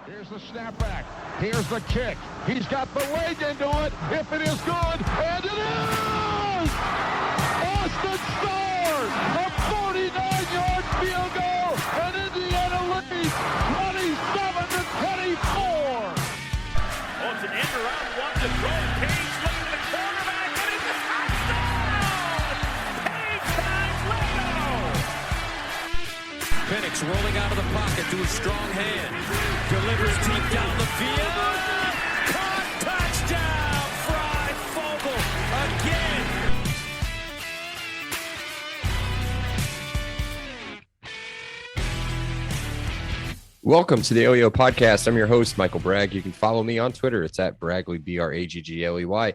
Here's the snapback. Here's the kick. He's got the leg into it. If it is good, and it is! Austin Stars, a 49-yard field goal, and Indiana leads 27-24. Oh, it's an end around one to throw. Page looking at the quarterback, and it's a touchdown! Page times Leno! Penix rolling out of the pocket to a strong hand. Delivers deep down the field. Caught, touchdown! Fry Vogel again. Welcome to the OEO podcast. I'm your host, Michael Bragg. You can follow me on Twitter. It's at Bragley, Braggley.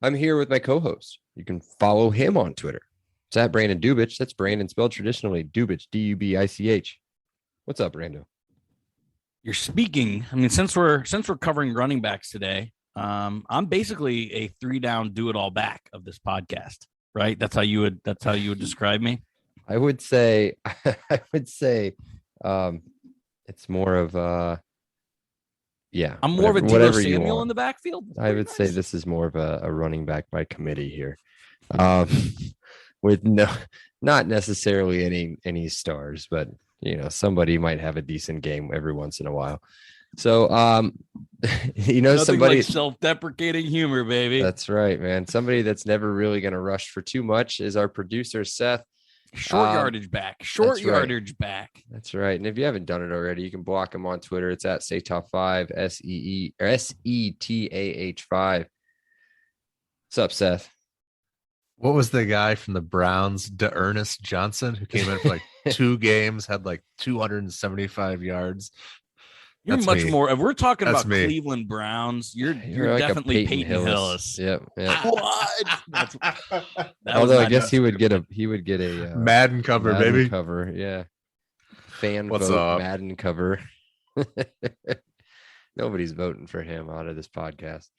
I'm here with my co-host. You can follow him on Twitter. It's at Brandon Dubich. That's Brandon spelled traditionally. Dubich, D-U-B-I-C-H. What's up, Brando? You're speaking. I mean, since we're covering running backs today, I'm basically a 3-down do-it-all back of this podcast, right? That's how you would describe me. I would say, it's more of yeah. I'm more of a Deebo Samuel in the backfield. I would say this is more of a running back by committee here, with not necessarily any stars, but somebody might have a decent game every once in a while. So, Nothing somebody like self-deprecating humor, baby. That's right, man. Somebody that's never really going to rush for too much is our producer, Seth. Short yardage back. Back. That's right. And if you haven't done it already, you can block him on Twitter. It's at Say Top 5 SETAH5. What's up, Seth? What was the guy from the Browns, D'Ernest Johnson, who came in for like 2 games, had like 275 yards? You're That's much me. more. If we're talking That's about me. Cleveland Browns, you're like definitely a Peyton Hillis. Yep. What? That Although was I guess not- he would get a Madden cover, Madden baby. cover. Yeah. Fan What's vote up? Madden cover. Nobody's voting for him out of this podcast.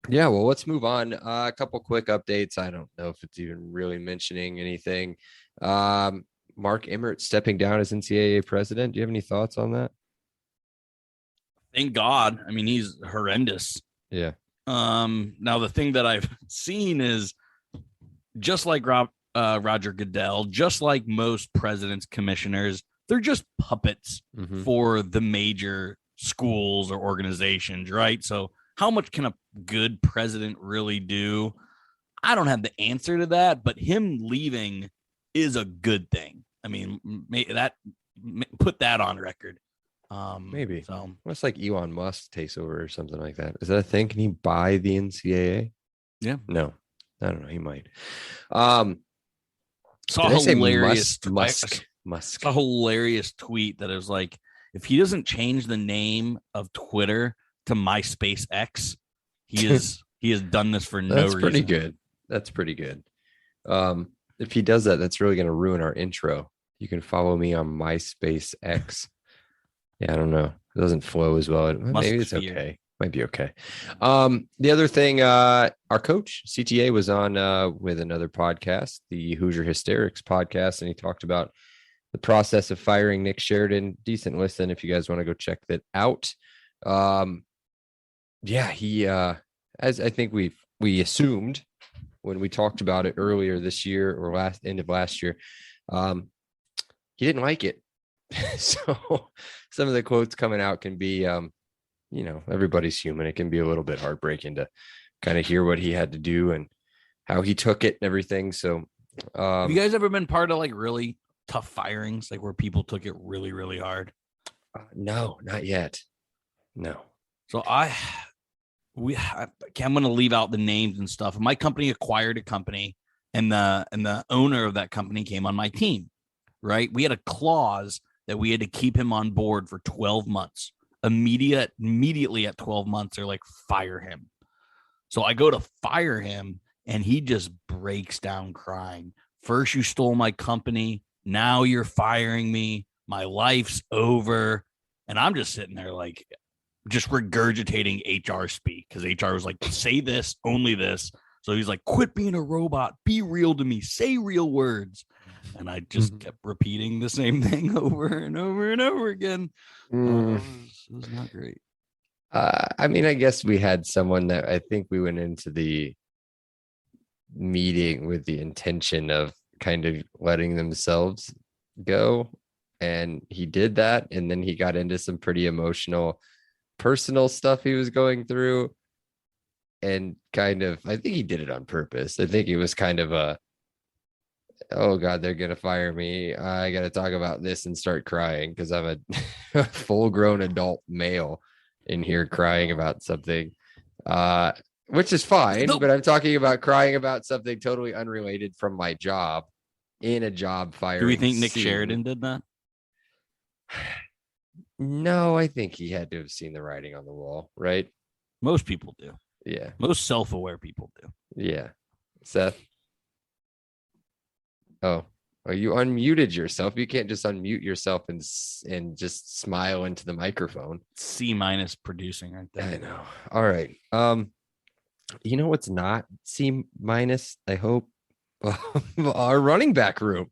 Yeah, well, let's move on. A couple quick updates. I don't know if it's even really mentioning anything. Mark Emmert stepping down as NCAA president. Do you have any thoughts on that? Thank God. I mean, he's horrendous. Yeah. Now the thing that I've seen is just like Roger Goodell, just like most presidents, commissioners, they're just puppets for the major schools or organizations, right? So how much can a good president really do? I don't have the answer to that, but him leaving is a good thing. I mean, put that on record. Maybe. So Well, it's like Elon Musk takes over or something like that. Is that a thing? Can he buy the NCAA? Yeah. No, I don't know. He might. Saw saw Musk. a hilarious tweet that is like, if he doesn't change the name of Twitter to MySpace X, he has done this for no reason. That's pretty good. That's pretty good. If he does that, that's really going to ruin our intro. You can follow me on MySpace X. Yeah, I don't know. It doesn't flow as well. Maybe it's Musk-sphere. okay. Might be okay. The other thing, our coach CTA was on with another podcast, the Hoosier Hysterics podcast, and he talked about the process of firing Nick Sheridan. Decent listen if you guys want to go check that out. Yeah, he as I think we assumed when we talked about it earlier this year or end of last year, he didn't like it. So some of the quotes coming out can be, everybody's human. It can be a little bit heartbreaking to kind of hear what he had to do and how he took it and everything. So, have you guys ever been part of like really tough firings, like where people took it really, really hard? No, not yet. No. So I'm going to leave out the names and stuff. My company acquired a company, and the owner of that company came on my team. Right? We had a clause that we had to keep him on board for 12 months. Immediately at 12 months, they're like, fire him. So I go to fire him, and he just breaks down crying. First, you stole my company. Now you're firing me. My life's over. And I'm just sitting there like, just regurgitating HR speak, because HR was like, say this, only this. So he's like, quit being a robot. Be real to me. Say real words. And I just kept repeating the same thing over and over and over again. Mm. It was not great. I mean, I guess we had someone that I think we went into the meeting with the intention of kind of letting themselves go. And he did that. And then he got into some pretty emotional, personal stuff he was going through. And kind of, I think he did it on purpose. I think he was kind of oh God, they're going to fire me. I got to talk about this and start crying because I'm a full grown adult male in here crying about something, which is fine. But I'm talking about crying about something totally unrelated from my job in a job firing. Do we think Nick scene. Sheridan did that? No, I think he had to have seen the writing on the wall, right? Most people do. Yeah. Most self-aware people do. Yeah. Seth. Oh, you unmuted yourself. You can't just unmute yourself and just smile into the microphone. C- producing right there. I know. All right. You know what's not C-? I hope our running back room.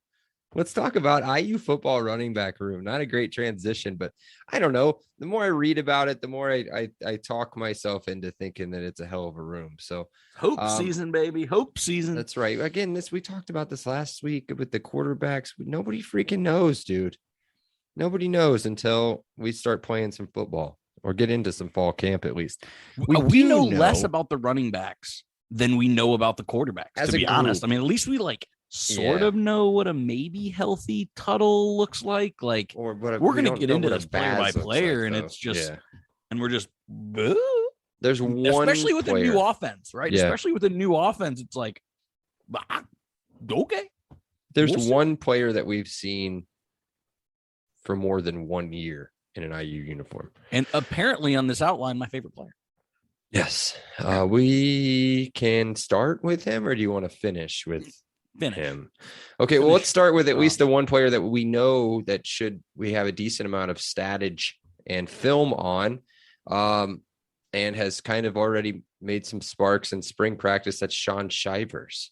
Let's talk about IU football running back room. Not a great transition, but I don't know. The more I read about it, the more I talk myself into thinking that it's a hell of a room. So hope season, baby. Hope season. That's right. Again, we talked about this last week with the quarterbacks. Nobody freaking knows, dude. Nobody knows until we start playing some football or get into some fall camp at least. We know less about the running backs than we know about the quarterbacks, to be honest. I mean, at least we sort of know what a maybe healthy Tuttle looks like. Or we're going to get into this player by player, and it's just, and we're just, there's one, especially with player. a new offense, right? Yeah. Especially with a new offense, it's like, okay. There's one player that we've seen for more than 1 year in an IU uniform, and apparently on this outline, my favorite player. Yes, we can start with him, or do you want to finish with? Him. Okay, well, let's start with at least the one player that we know that we have a decent amount of statage and film on, and has kind of already made some sparks in spring practice. That's Shaun Shivers,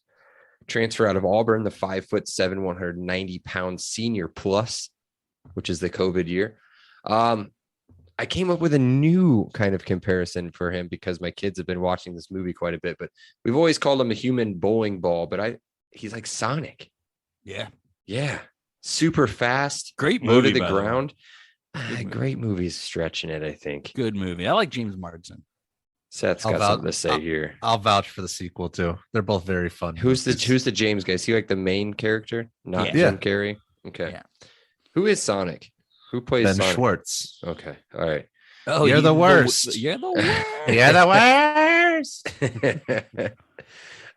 transfer out of Auburn, the 5'7", 190-pound senior plus, which is the COVID year. I came up with a new kind of comparison for him because my kids have been watching this movie quite a bit, but we've always called him a human bowling ball, but he's like Sonic. Yeah. Super fast. Great low movie, to the ground. Great movie's stretching it, I think. Good movie. I like James Marsden. Seth's got something to say here. I'll vouch for the sequel too. They're both very fun. Who's the James guy? Is he like the main character? Not Jim Carrey? Okay. Yeah. Who is Sonic? Who plays Ben Sonic? Schwartz. Okay. All right. Oh, you're the worst. You're the worst. You're the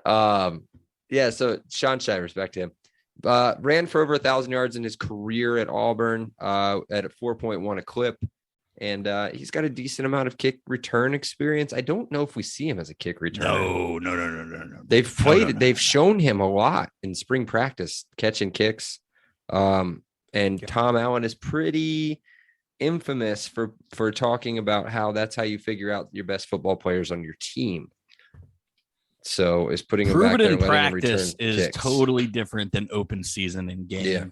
worst. Yeah, so Shaun Shivers, back to him. Ran for over 1,000 yards in his career at Auburn at a 4.1 a clip. And he's got a decent amount of kick return experience. I don't know if we see him as a kick returner. No. They've played they've shown him a lot in spring practice, catching kicks. And Tom Allen is pretty infamous for talking about how that's how you figure out your best football players on your team. So is putting him back there and letting him return is kicks. Totally different than open season in game. Yeah.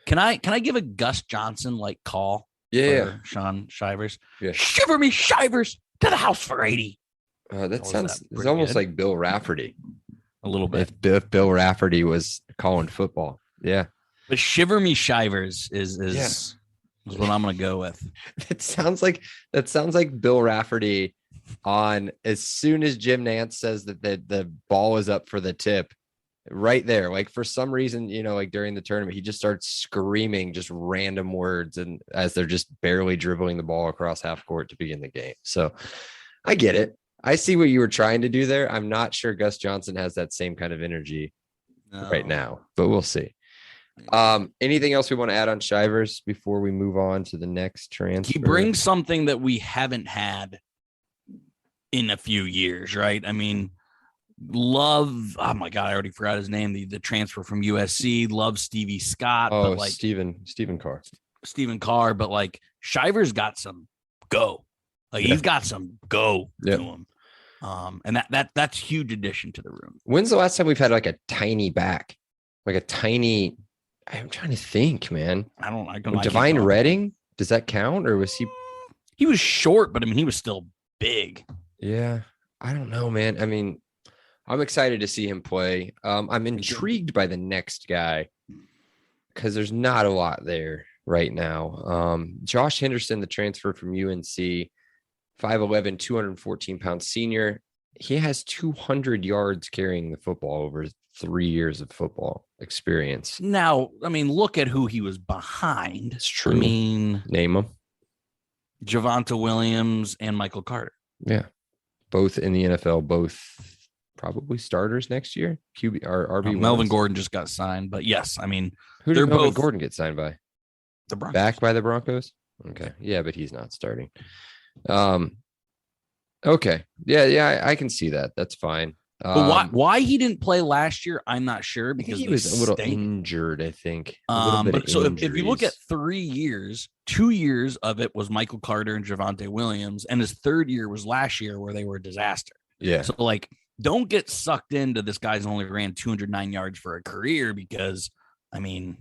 Can I give a Gus Johnson call? Yeah. Shaun Shivers. Yeah. Shiver me Shivers to the house for 80. That sounds it's almost like Bill Rafferty. A little bit. If Bill Rafferty was calling football. Yeah. But Shiver me Shivers is what I'm gonna go with. That sounds like Bill Rafferty on as soon as Jim Nantz says that the ball is up for the tip, right there. Like for some reason, during the tournament, he just starts screaming just random words, and as they're just barely dribbling the ball across half court to begin the game. So I get it. I see what you were trying to do there. I'm not sure Gus Johnson has that same kind of energy right now, but we'll see. Anything else we want to add on Shivers before we move on to the next transfer? He brings something that we haven't had in a few years, right? I mean, love, oh my God, I already forgot his name. The transfer from USC, love Stevie Scott. Oh, but Stephen Carr. Stephen Carr, but Shivers got some go. He's got some go to him. And that's huge addition to the room. When's the last time we've had a tiny back, like a tiny I'm trying to think, man. I can Divine Redding, does that count, or was he? He was short, but I mean, he was still big. Yeah, I don't know, man. I mean, I'm excited to see him play. I'm intrigued by the next guy because there's not a lot there right now. Josh Henderson, the transfer from UNC, 5'11", 214-pound senior. He has 200 yards carrying the football over 3 years of football experience. Now, I mean, look at who he was behind. It's true. I mean, name them. Javonte Williams and Michael Carter. Yeah, both in the NFL, both probably starters next year. QB or RB. Melvin Gordon just got signed, but yes, I mean, who did they're Melvin both Gordon get signed by? the Broncos. Back by the Broncos. Okay, yeah, but he's not starting. Okay, yeah, I can see that. That's fine. But why he didn't play last year, I'm not sure, because he was a little injured, I think. But so if you look at 3 years, 2 years of it was Michael Carter and Javonte Williams, and his third year was last year where they were a disaster. Yeah. So like, don't get sucked into this guy's only ran 209 yards for a career, because I mean,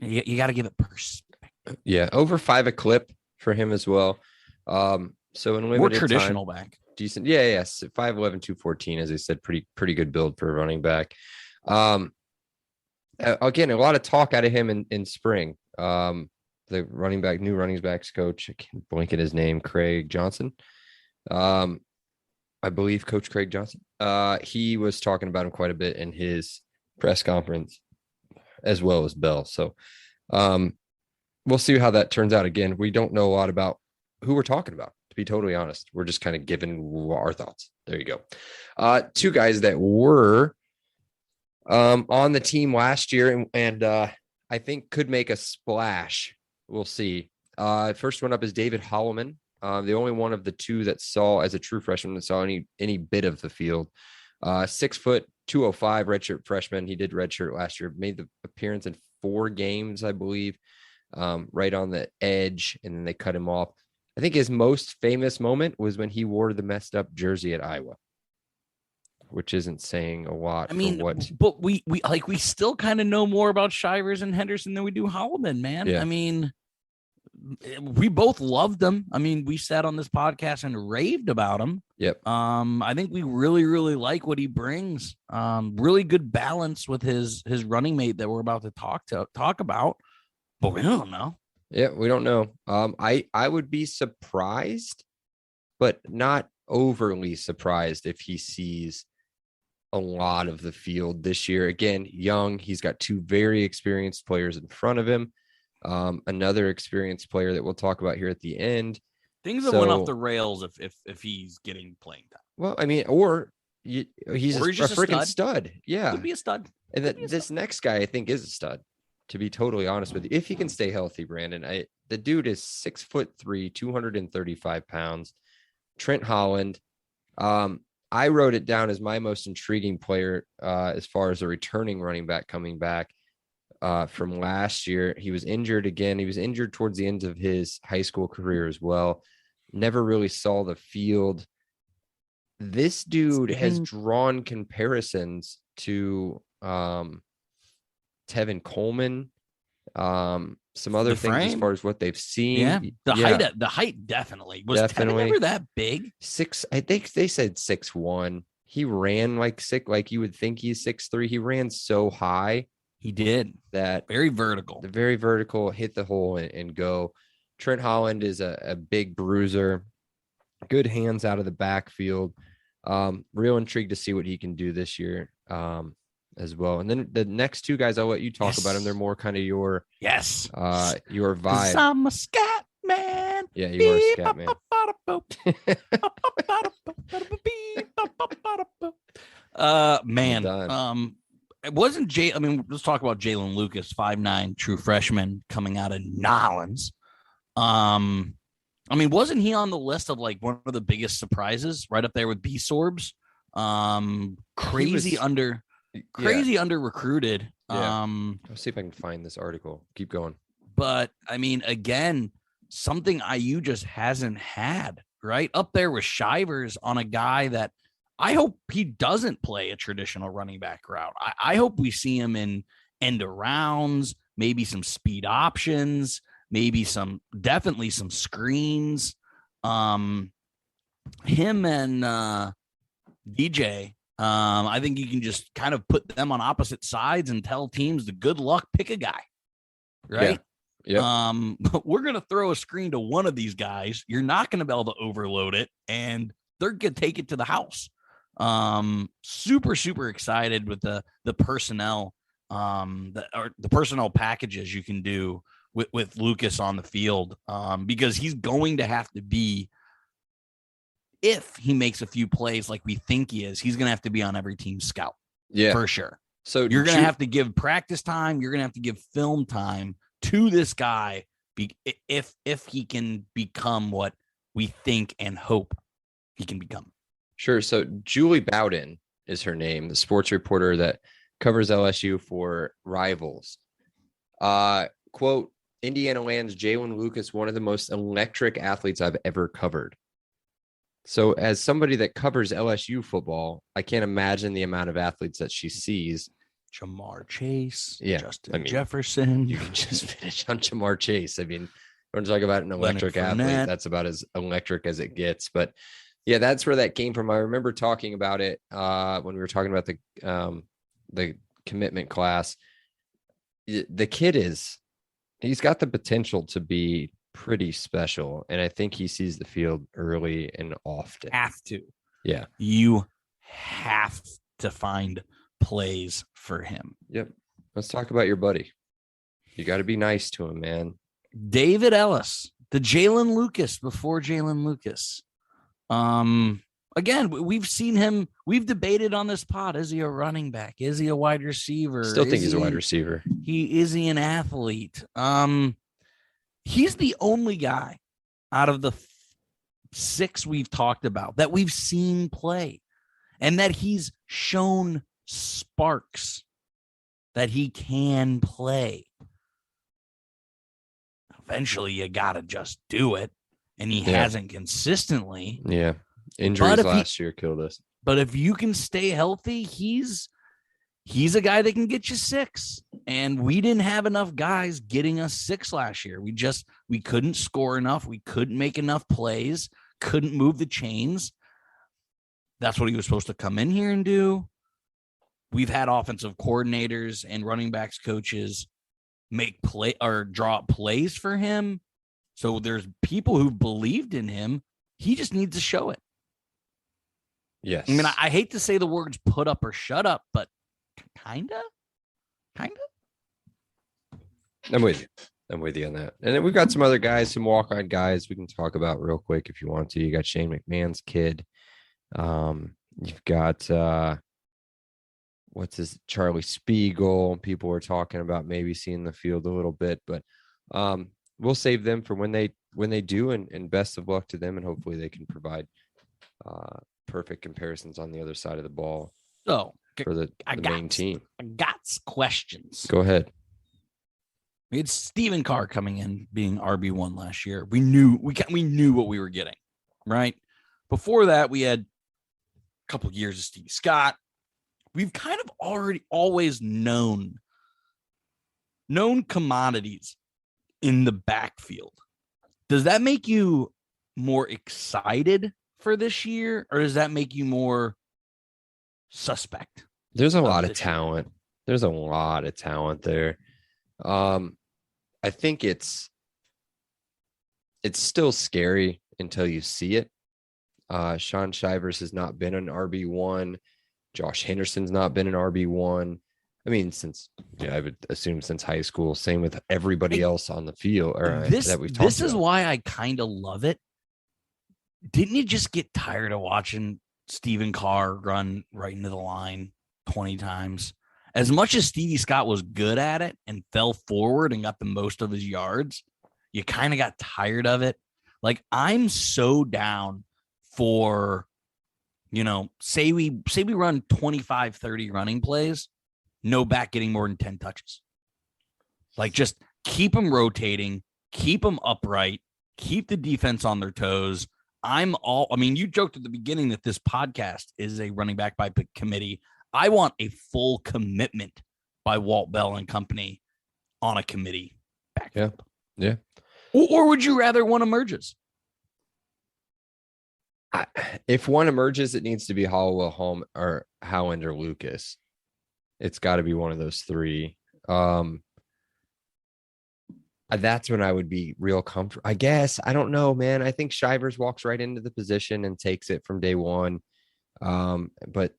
you got to give it perspective. Yeah, over 5 a clip for him as well. So in limited more traditional time, back. Decent. Yeah, yes. 5'11", 214, as I said, pretty good build for a running back. Again, a lot of talk out of him in spring. The new running backs coach, I can't blank at his name, Craig Johnson. I believe Coach Craig Johnson. He was talking about him quite a bit in his press conference, as well as Bell. So we'll see how that turns out. Again, we don't know a lot about who we're talking about, to be totally honest. We're just kind of giving our thoughts. There you go. 2 guys that were on the team last year and I think could make a splash. We'll see. First one up is David Holloman. The only one of the 2 that saw, as a true freshman, that saw any bit of the field. 6 foot, 205 redshirt freshman. He did redshirt last year, made the appearance in 4 games, I believe, right on the edge, and then they cut him off. I think his most famous moment was when he wore the messed up jersey at Iowa, which isn't saying a lot. I mean, for what... but we still kind of know more about Shivers and Henderson than we do Holloman, man. Yeah. I mean, we both loved them. I mean, we sat on this podcast and raved about him. Yep. I think we really, really like what he brings. Really good balance with his running mate that we're about to talk about, but we don't know. Yeah, we don't know. I would be surprised, but not overly surprised if he sees a lot of the field this year. Again, young, he's got 2 very experienced players in front of him. Another experienced player that we'll talk about here at the end. Things that went off the rails if he's getting playing time. Well, I mean, he's a freaking stud. Yeah, could be a stud. And this next guy, I think, is a stud. To be totally honest with you, if he can stay healthy, Brandon, the dude is 6'3", 235 pounds. Trent Holland. I wrote it down as my most intriguing player as far as a returning running back coming back from last year. He was injured again. He was injured towards the end of his high school career as well. Never really saw the field. This dude has drawn comparisons to Tevin Coleman, some other things as far as what they've seen. Yeah, the height definitely was. Tevin ever that big? 6, I think they said 6'1". He ran like you would think he's 6'3". He ran so high. He did that. Very vertical. Hit the hole and go. Trent Holland is a big bruiser, good hands out of the backfield. Real intrigued to see what he can do this year. As well. And then the next 2 guys, I'll let you talk about them. They're more kind of your your vibe. I'm a scat man. Yeah, you are a scat man. It wasn't Jay. I mean, let's talk about Jalen Lucas, 5'9", true freshman coming out of Nolens. I mean, wasn't he on the list of like one of the biggest surprises, right up there with B Sorbs? Crazy under recruited. Yeah. I'll see if I can find this article. Keep going. But I mean, again, something IU just hasn't had, right? Up there with Shivers on a guy that I hope he doesn't play a traditional running back route. I hope we see him in end arounds, maybe some speed options, maybe definitely some screens. Him and DJ, I think you can just kind of put them on opposite sides and tell teams to good luck, pick a guy, right? Yeah. We're going to throw a screen to one of these guys. You're not going to be able to overload it, and they're going to take it to the house. Super, super excited with the personnel, the personnel packages you can do with Lucas on the field, because he's going to have to be, if he makes a few plays like we think he is, he's going to have to be on every team scout. Yeah, for sure. So you're going to have to give practice time. You're going to have to give film time to this guy if he can become what we think and hope he can become. Sure. So Julie Bowden is her name, the sports reporter that covers LSU for Rivals. Quote, Indiana lands Jalen Lucas, one of the most electric athletes I've ever covered. So as somebody that covers LSU football, I can't imagine the amount of athletes that she sees. Jamar Chase, yeah, Justin Jefferson. You can just finish on Jamar Chase. I mean, we're talking about an electric athlete. That's about as electric as it gets. But yeah, that's where that came from. I remember talking about it when we were talking about the commitment class. The kid he's got the potential to be pretty special, and I think he sees the field early and often. Yeah, you have to find plays for him. Yep. Let's talk about your buddy. You got to be nice to him, man. David Ellis, the Jalen Lucas before Jalen Lucas. Again, we've seen him. We've debated on this pod. Is he a running back? Is he a wide receiver? Still think he's a wide receiver. Is he an athlete? He's the only guy out of the 6 we've talked about that we've seen play, and that he's shown sparks that he can play. Eventually, you got to just do it, and he hasn't consistently. Yeah, injuries last year killed us. But if you can stay healthy, he's a guy that can get you 6. And we didn't have enough guys getting us 6 last year. We couldn't score enough. We couldn't make enough plays, couldn't move the chains. That's what he was supposed to come in here and do. We've had offensive coordinators and running backs coaches make play or draw up plays for him. So there's people who believed in him. He just needs to show it. Yes. I mean, I hate to say the words put up or shut up, but kind of. I'm with you on that. And then we've got some other guys, some walk-on guys we can talk about real quick if you want to. You got Shane McMahon's kid. You've got Charlie Spiegel. People were talking about maybe seeing the field a little bit, but we'll save them for when they do, and best of luck to them, and hopefully they can provide perfect comparisons on the other side of the ball. So for the main team. I got questions. Go ahead. We had Stephen Carr coming in being RB1 last year. We knew what we were getting, right? Before that, we had a couple of years of Steve Scott. We've kind of always known commodities in the backfield. Does that make you more excited for this year, or does that make you more suspect? There's a lot of talent. There's a lot of talent there. I think it's still scary until you see it. Sean Shivers has not been an RB1. Josh Henderson's not been an RB1. I mean, I would assume since high school. Same with everybody else on the field. That we've talked this is about. why I kind of love it. Didn't you just get tired of watching Stephen Carr run right into the line 20 times? As much as Stevie Scott was good at it and fell forward and got the most of his yards, you kind of got tired of it. Like, I'm so down for, say we run 25, 30 running plays, no back getting more than 10 touches. Like, just keep them rotating, keep them upright, keep the defense on their toes. You joked at the beginning that this podcast is a running back by committee. I want a full commitment by Walt Bell and company on a committee backfield. Yeah. Or would you rather one emerges? If one emerges, it needs to be Hollowell, Home, or Howland or Lucas. It's got to be one of those three. That's when I would be real comfortable. I guess. I don't know, man. I think Shivers walks right into the position and takes it from day one. But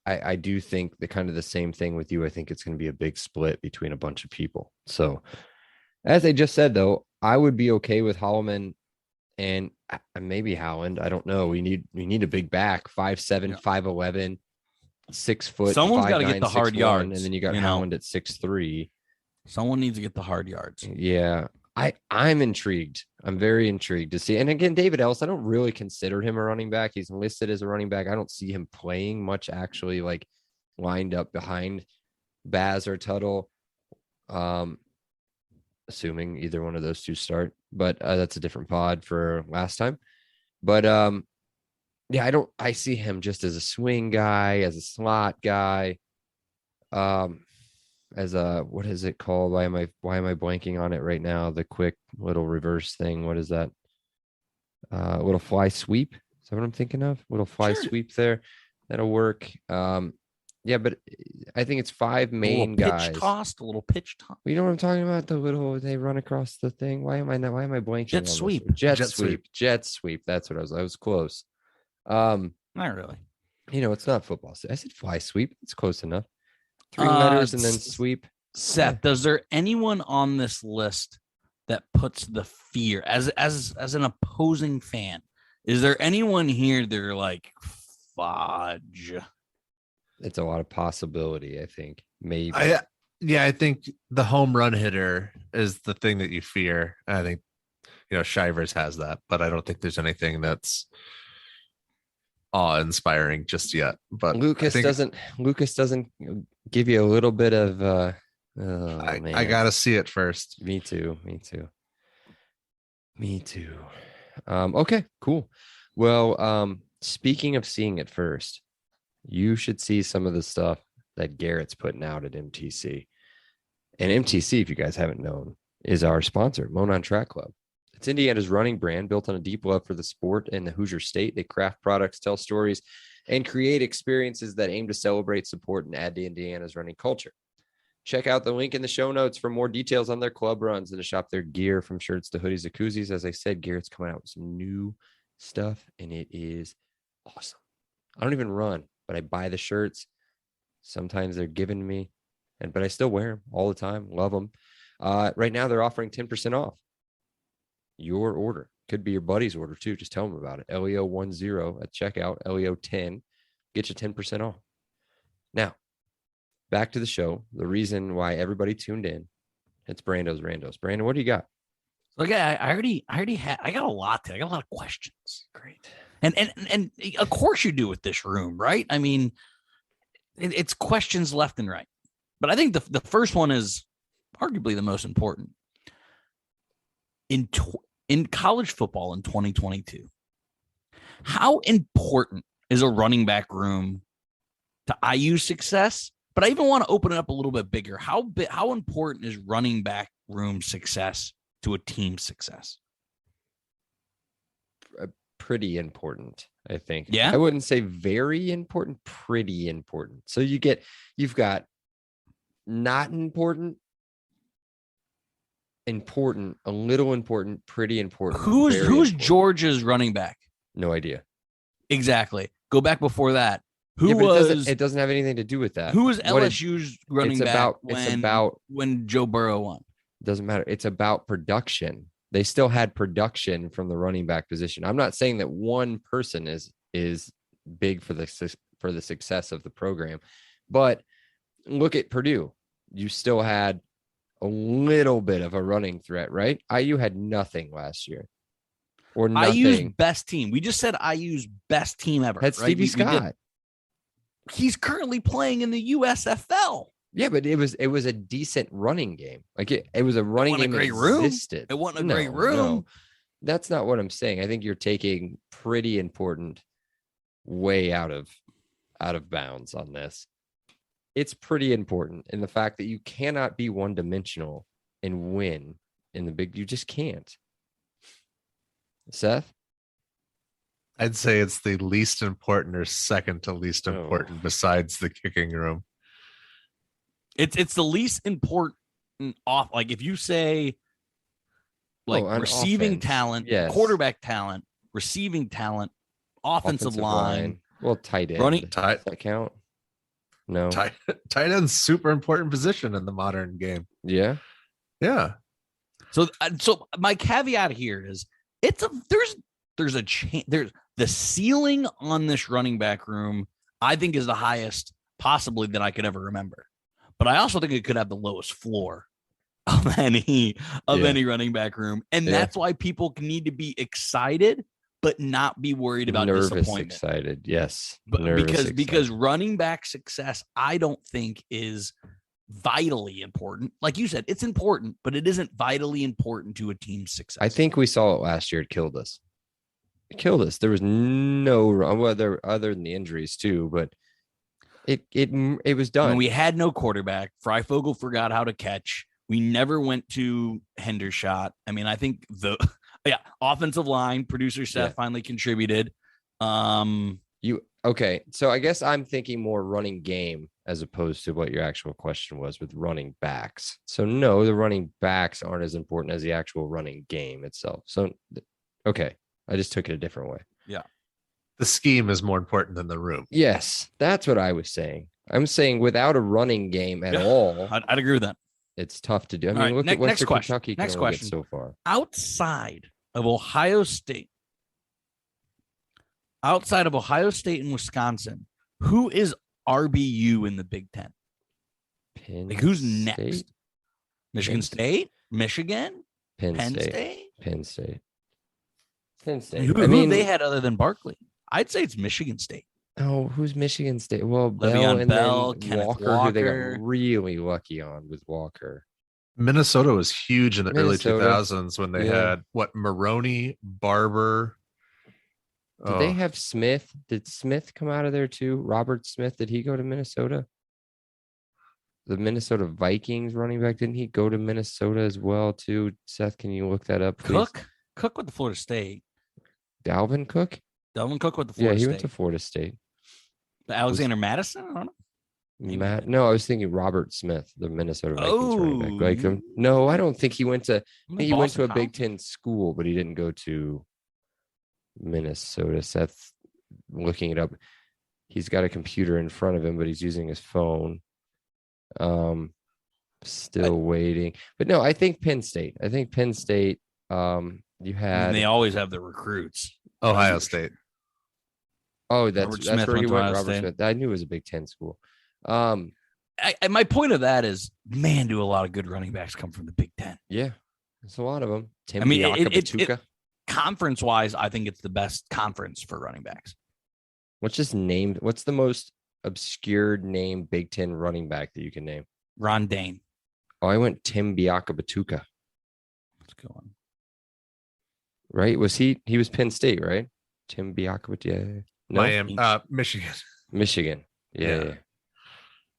I do think the kind of the same thing with you. I think it's going to be a big split between a bunch of people. So, as I just said, though, I would be okay with Holloman and maybe Howland. I don't know. We need a big back, 5'7", 5'11", 6 foot. Someone's got to get the hard 6'1", yards, and then you got Howland at 6'3". Someone needs to get the hard yards. Yeah. I'm intrigued. I'm very intrigued to see. And again, David Ellis, I don't really consider him a running back. He's listed as a running back. I don't see him playing much actually, like lined up behind Baz or Tuttle. Assuming either one of those two start, but that's a different pod for last time. But yeah, I see him just as a swing guy, as a slot guy. As a, what is it called? Why am I blanking on it right now? The quick little reverse thing. What is that? Little fly sweep. Is that what I'm thinking of? Little fly sweep there. That'll work. Yeah, but I think it's 5 main guys. A little pitch toss. You know what I'm talking about? The little, they run across the thing. Why am I blanking? Jet sweep. Jet sweep. That's what I was close. Not really. It's not football. I said fly sweep. It's close enough. 3 letters and then sweep. Seth, does there anyone on this list that puts the fear as an opposing fan? Is there anyone here that are like, fudge? It's a lot of possibility, I think. Maybe. I think the home run hitter is the thing that you fear. I think, Shivers has that, but I don't think there's anything that's awe-inspiring just yet. But Lucas doesn't give you a little bit of I gotta see it first. Me too. Okay, cool. Well, speaking of seeing it first, you should see some of the stuff that Garrett's putting out at MTC. And MTC, if you guys haven't known, is our sponsor, Monon Track Club. It's Indiana's running brand built on a deep love for the sport and the Hoosier State. They craft products, tell stories, and create experiences that aim to celebrate, support, and add to Indiana's running culture. Check out the link in the show notes for more details on their club runs and to shop their gear from shirts to hoodies to koozies. As I said, Garrett's coming out with some new stuff, and it is awesome. I don't even run, but I buy the shirts. Sometimes they're given to me, but I still wear them all the time. Love them. Right now, they're offering 10% off your order. Could be your buddy's order too. Just tell them about it. LEO10 at checkout, LEO10, get you 10% off. Now, back to the show. The reason why everybody tuned in, it's Brando's Randos. Brandon, what do you got? Okay, I got a lot today. I got a lot of questions. Great. And of course you do with this room, right? I mean, it's questions left and right. But I think the first one is arguably the most important. In college football in 2022, how important is a running back room to IU success? But I even want to open it up a little bit bigger. How important is running back room success to a team's success? Pretty important, I think. Yeah. I wouldn't say very important, pretty important. So you've got not important, a little important, pretty important. Who's Georgia's running back? No idea. Exactly. Go back before that. It doesn't have anything to do with that. Who was LSU's running back when Joe Burrow won? It doesn't matter. It's about production. They still had production from the running back position. I'm not saying that one person is big for the success of the program, but look at Purdue. You still had a little bit of a running threat, right? IU had nothing last year. Or nothing. IU's best team. We just said IU's best team ever. Had right? Stevie Scott. He's currently playing in the USFL. Yeah, but it was a decent running game. Like it was a running game. It wasn't a great room. No, that's not what I'm saying. I think you're taking pretty important way out of bounds on this. it's pretty important. And the fact that you cannot be one dimensional and win in the big, you just can't. Seth? I'd say it's the least important or second to least Oh. important besides the kicking room. It's the least important off. Like if you say like on receiving offense, talent, yes. quarterback talent, receiving talent, offensive line, Well, tight end. running- Does that count? No. Tight end's super important position in the modern game. Yeah. Yeah. So my caveat here is there's a chance there's the ceiling on this running back room I think is the highest possibly that I could ever remember, but I also think it could have the lowest floor of any running back room, and that's why people need to be excited but not be worried about Nervous, disappointment. excited. Yes. But Nervous, because excited. running back success, I don't think is vitally important. Like you said, it's important, but it isn't vitally important to a team's success. I think we saw it last year. It killed us. It killed us. There was no whether other than the injuries too, but it was done. when we had no quarterback, Freifogel forgot how to catch. We never went to Hendershot. I mean, I think offensive line producer Seth finally contributed. Okay, so I guess I'm thinking more running game as opposed to what your actual question was with running backs. So no, the running backs aren't as important as the actual running game itself. So okay, I just took it a different way. The scheme is more important than the room. Yes, that's what I was saying. I'm saying without a running game at all, I'd agree with that. it's tough to do. I mean, All right, look at next Western question. Kentucky. Next Can only get question. so far. Outside of Ohio State and Wisconsin, who is RBU in the Big Ten? Penn Like who's State? next? Michigan Penn State? Michigan? Penn Penn State. State? Penn State. Penn State. Who have they had other than Barkley? I'd say it's Michigan State. Oh, who's Michigan State? Well, Le'Veon Bell, then Kenneth Walker, who they Walker. got really lucky on with Walker. Minnesota was huge in the Minnesota. early 2000s when they had Maroney, Barber. Did they have Smith? Did Smith come out of there too? Robert Smith, did he go to Minnesota? The Minnesota Vikings running back, didn't he go to Minnesota as well too? Seth, can you look that up, please? Cook with the Florida State. Dalvin Cook? Dalvin Cook with the Yeah, Florida he State. went to Florida State. Alexander Madison? I don't know. Maybe. No, I was thinking Robert Smith, the Minnesota Vikings running back. Like, no, I don't think he went to. I think he went to a Big Ten school, but he didn't go to Minnesota. Seth, looking it up, he's got a computer in front of him, but he's using his phone. Still waiting, but no, I think Penn State. You had. And they always have the recruits. Ohio State. Oh, Robert that's Smith where he went to went. Ohio Robert State. Smith. I knew it was a Big Ten school. My point of that is, man, do a lot of good running backs come from the Big Ten. Yeah, there's a lot of them. Tim I mean, Batuka. Conference-wise, I think it's the best conference for running backs. What's the most obscure name Big Ten running back that you can name? Ron Dane. Oh, I went Tim Batuka. Let's go on. Right? Was he was Penn State, right? Tim Batuka. Yeah. No? Miami, Michigan. Michigan. Yeah.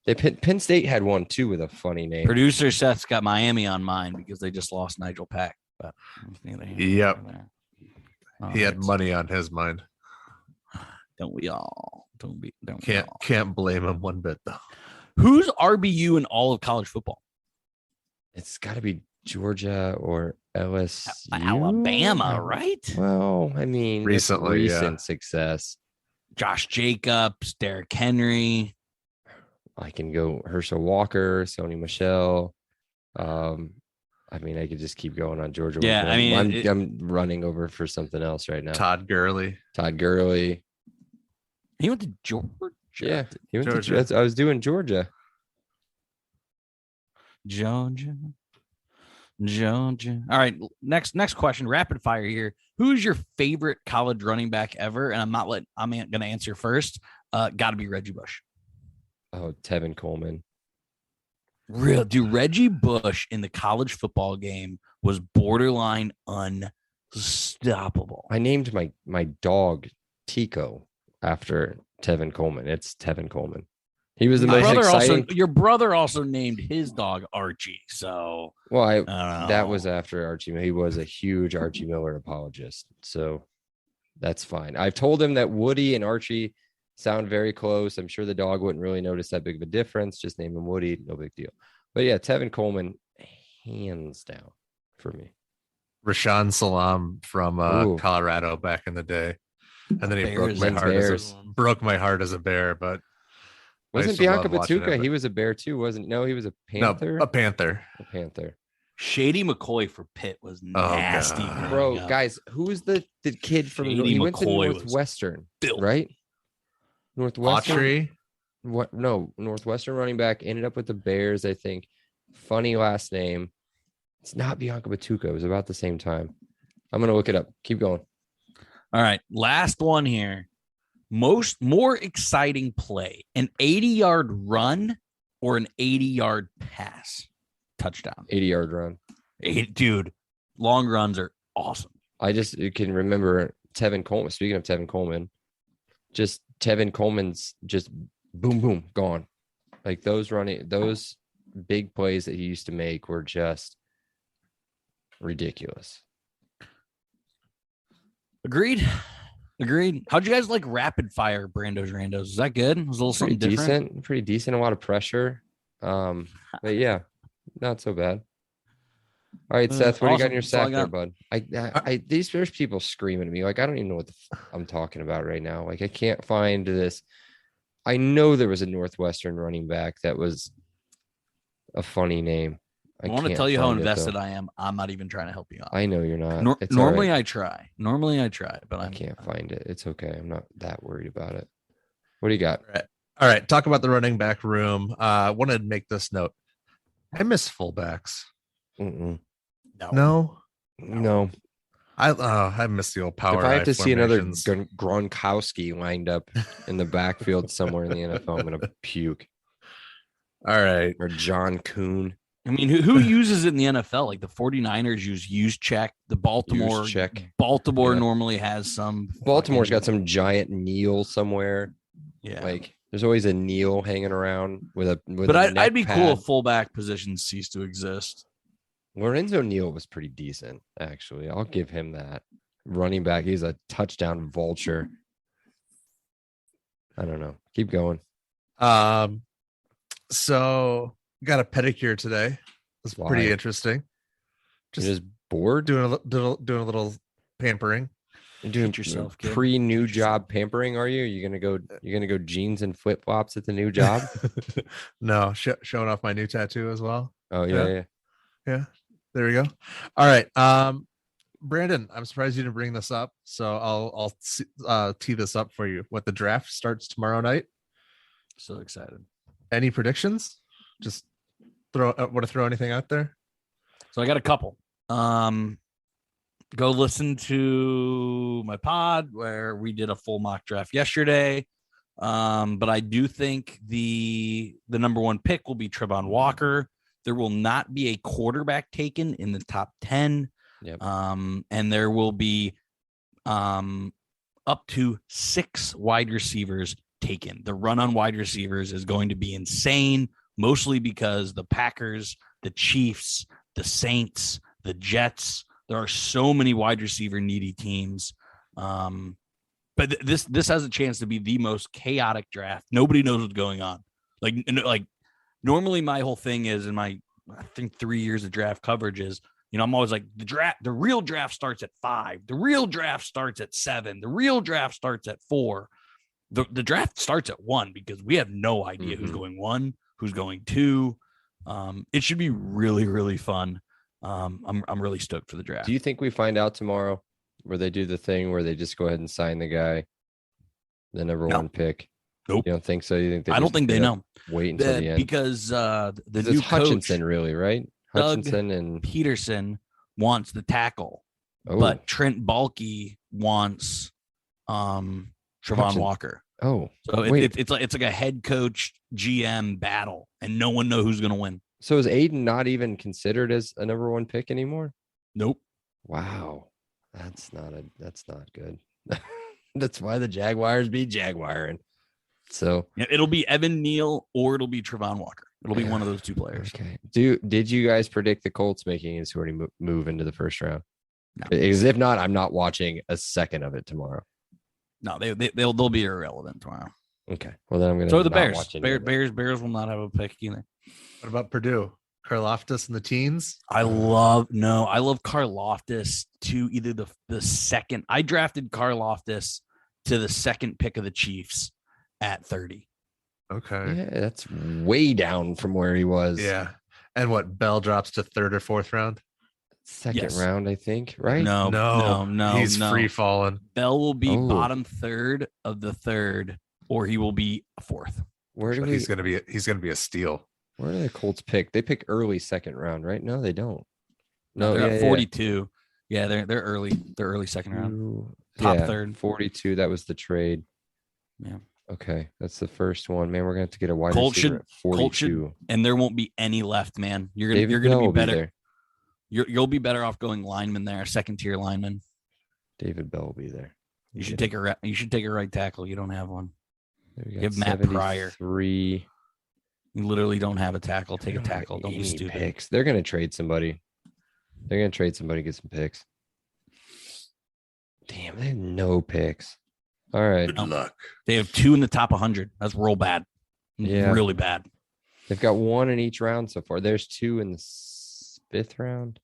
Yeah. Penn State had one too with a funny name. Producer Seth's got Miami on mine because they just lost Nigel Pack. But neither here nor Yep. there. He had Alright. money on his mind. Don't we all? Don't we Can't all? can't blame him one bit though. Who's RBU in all of college football? It's got to be Georgia or LSU. Alabama, right? Well, I mean, it's Recently, recent success. Josh Jacobs, Derrick Henry. I can go Herschel Walker, Sony Michelle. I mean, I could just keep going on Georgia. Yeah, with I them. mean, I'm running over for something else right now. Todd Gurley. Todd Gurley. He went to Georgia. Yeah, he went Georgia. to. I was doing Georgia. Georgia. All right, next question, rapid fire here. Who's your favorite college running back ever? And I'm going to answer first. Got to be Reggie Bush. Oh, Tevin Coleman. Dude, Reggie Bush in the college football game was borderline unstoppable. I named my dog Tico after Tevin Coleman. It's Tevin Coleman. He was the most exciting. Your brother also named his dog Archie. So Well, I don't know. that was after Archie. He was a huge Archie Miller apologist, so that's fine. I've told him that Woody and Archie sound very close. I'm sure the dog wouldn't really notice that big of a difference. Just name him Woody, no big deal. But yeah, Tevin Coleman, hands down for me. Rashawn Salam from Ooh. Colorado back in the day, and then he Bears. broke my heart as a Bear. But I Wasn't used to love Bianca watching Batuka? it, He was a Bear too, wasn't? No, he was a Panther. No, a Panther. A Panther. Shady McCoy for Pitt was nasty. God. growing Bro, up. guys, who was the kid from? Shady He went to McCoy was Northwestern, filthy. right? Northwestern. Autry. What? No, Northwestern running back ended up with the Bears. I think. Funny last name. It's not Bianca Batuka. It was about the same time. I'm gonna look it up. Keep going. All right, last one here. More exciting play: an 80-yard run or an 80-yard pass touchdown. 80-yard run. Dude, long runs are awesome. I just can remember Tevin Coleman. Speaking of Tevin Coleman, just Tevin Coleman's just boom, boom, gone. Like those big plays that he used to make were just ridiculous. Agreed. How'd you guys like rapid fire Brando's Randos? Is that good? It was a little something Pretty different. decent, pretty decent. A lot of pressure. But yeah, not so bad. All right, Seth, what do you got in your Awesome. That's all I sack there, bud? There's people screaming at me. Like, I don't even know what I'm talking about right now. Like, I can't find this. I know there was a Northwestern running back that was a funny name. I want to can't tell you how find it, invested though. I am. I'm not even trying to help you out. I know you're not. It's all Normally right. I try, but I can't find it. It's okay. I'm not that worried about it. What do you got? All right. Talk about the running back room. Wanted to make this note. I miss fullbacks. Mm-mm. No. No. I miss the old power. If I have to see another formations. Gronkowski lined up in the backfield somewhere in the NFL, I'm gonna puke. All right. Or John Kuhn. I mean, who uses it in the NFL? Like the 49ers use check. The Baltimore Juszczyk. Baltimore Yeah. normally has some. Baltimore's got some giant kneel somewhere. Yeah. Like there's always a kneel hanging around with a. But a I'd neck be pad. cool if fullback positions cease to exist. Lorenzo Neal was pretty decent, actually. I'll give him that. Running back, he's a touchdown vulture. I don't know. Keep going. So got a pedicure today. It's pretty Why? interesting. You're just bored. doing a little pampering. You're doing Treat yourself, kid. pre-new job pampering, are you? You're gonna go jeans and flip flops at the new job? No, showing off my new tattoo as well. Oh yeah. Yeah, there we go. All right, Brandon, I'm surprised you didn't bring this up, so I'll tee this up for you. What the draft starts tomorrow night? So excited. Any predictions? Just want to throw anything out there? So I got a couple. Go listen to my pod where we did a full mock draft yesterday. But I do think the number one pick will be Trevon Walker. There will not be a quarterback taken in the top 10. Yep. And there will be up to 6 wide receivers taken. The run on wide receivers is going to be insane, mostly because the Packers, the Chiefs, the Saints, the Jets, there are so many wide receiver needy teams. But this has a chance to be the most chaotic draft. Nobody knows what's going on. Like normally my whole thing is in my, I think 3 years of draft coverage is, I'm always like the real draft starts at 5. The real draft starts at 7. The real draft starts at 4. The draft starts at 1 because we have no idea who's going 1, who's going 2. It should be really, really fun. I'm really stoked for the draft. Do you think we find out tomorrow where they do the thing where they just go ahead and sign the guy, the number one pick? Nope. You don't think so? You think I don't think they know. Wait until the end because the it's new Hutchinson, coach, really, right? Doug Hutchinson and Peterson wants the tackle, oh, but Trent Baalke wants Trevon Walker. Oh, So wait. it's like a head coach GM battle, and no one knows who's going to win. So is Aiden not even considered as a number one pick anymore? Nope. Wow, that's not good. That's why the Jaguars be Jaguaring. So It'll be Evan Neal or it'll be Trevon Walker. It'll be one of those two players. okay. Did you guys predict the Colts making a sort of move into the first round? No. Because if not, I'm not watching a second of it tomorrow. No, they'll be irrelevant tomorrow. Okay. Well, then I'm gonna. So are the not Bears. watch any of it. Bears will not have a pick either. What about Purdue? Karlaftis and the teens? I love Karlaftis to either the second. I drafted Karlaftis to the second pick of the Chiefs at 30. Okay. Yeah, that's way down from where he was. Yeah. And what, Bell drops to third or fourth round? Second Yes. round, I think. Right? No. He's free falling. Bell will be Oh. bottom third of the third, or he will be fourth. Where do But we? he's gonna be a steal. Where do the Colts pick? They pick early second round, right? No, they don't. No, They're yeah, at 42. Yeah, they're early. They're early second round. Top third. 42. That was the trade. Yeah. Okay, that's the first one. Man, we're gonna have to get a wide Colts receiver at Colts should- 42. And there won't be any left, man. You're David gonna Bell be will better. there. You'll be better off going lineman there, second tier lineman. David Bell will be there. You should take a right tackle. You don't have one. We give Matt Pryor. 3. You literally don't have a tackle. Take a They don't have tackle. Don't be any stupid. Picks. They're gonna trade somebody. Get some picks. Damn, they have no picks. All right. Good luck. They have 2 in the top 100. That's real bad. Yeah. Really bad. They've got 1 in each round so far. There's 2 in the 5th round.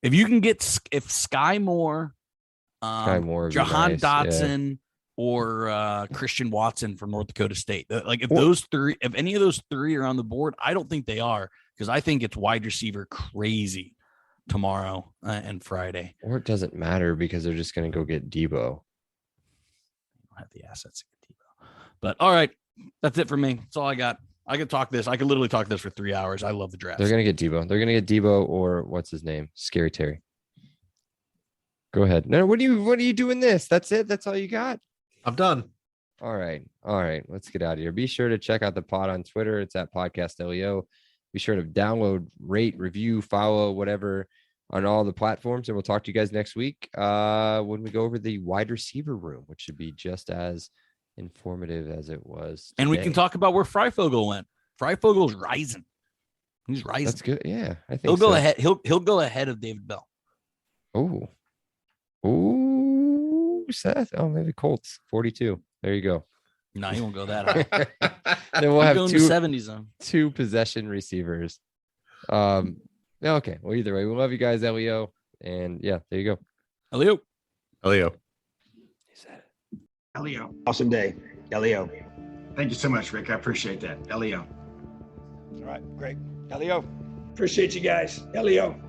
If you can get Sky Moore, Sky Moore would be Jahan nice, yeah. Dotson, or Christian Watson from North Dakota State. Like if Or- if any of those 3 are on the board, I don't think they are, because I think it's wide receiver crazy tomorrow and Friday. Or it doesn't matter because they're just going to go get Debo. I don't have the assets to get Debo. But all right, that's it for me. That's all I got. I could talk this. I could literally talk this for 3 hours. I love the draft. They're going to get Debo. They're going to get Debo or what's his name? Scary Terry. Go ahead. No, what are you doing this? That's it? That's all you got? I'm done. All right. Let's get out of here. Be sure to check out the pod on Twitter. It's at Podcast LEO. Be sure to download, rate, review, follow, whatever on all the platforms. And we'll talk to you guys next week when we go over the wide receiver room, which should be just as informative as it was. And we can today. talk about where Freifogel went. Freifogel's rising. He's rising. That's good. Yeah, I think He'll go so. ahead. He'll go ahead of David Bell. Oh, Seth. Oh, maybe Colts 42. There you go. No, he won't go that high. Then we'll He'll have go in two the 70s zone. 2 possession receivers. Okay. Well, either way, we love you guys, Leo. And yeah, there you go. Elio. Elio. Elio. Awesome day. Elio. Thank you so much, Rick. I appreciate that. Elio. All right, great. Elio. Appreciate you guys. Elio.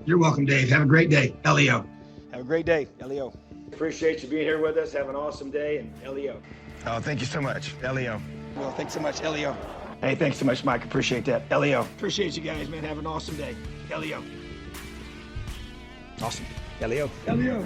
You're welcome, Dave. Have a great day. Elio. Have a great day. Elio. Appreciate you being here with us. Have an awesome day. And Elio. Oh, thank you so much. Elio. Well, thanks so much, Elio. Hey, thanks so much, Mike. Appreciate that. Elio. Appreciate you guys, man. Have an awesome day. Elio. Awesome. Elio. Elio.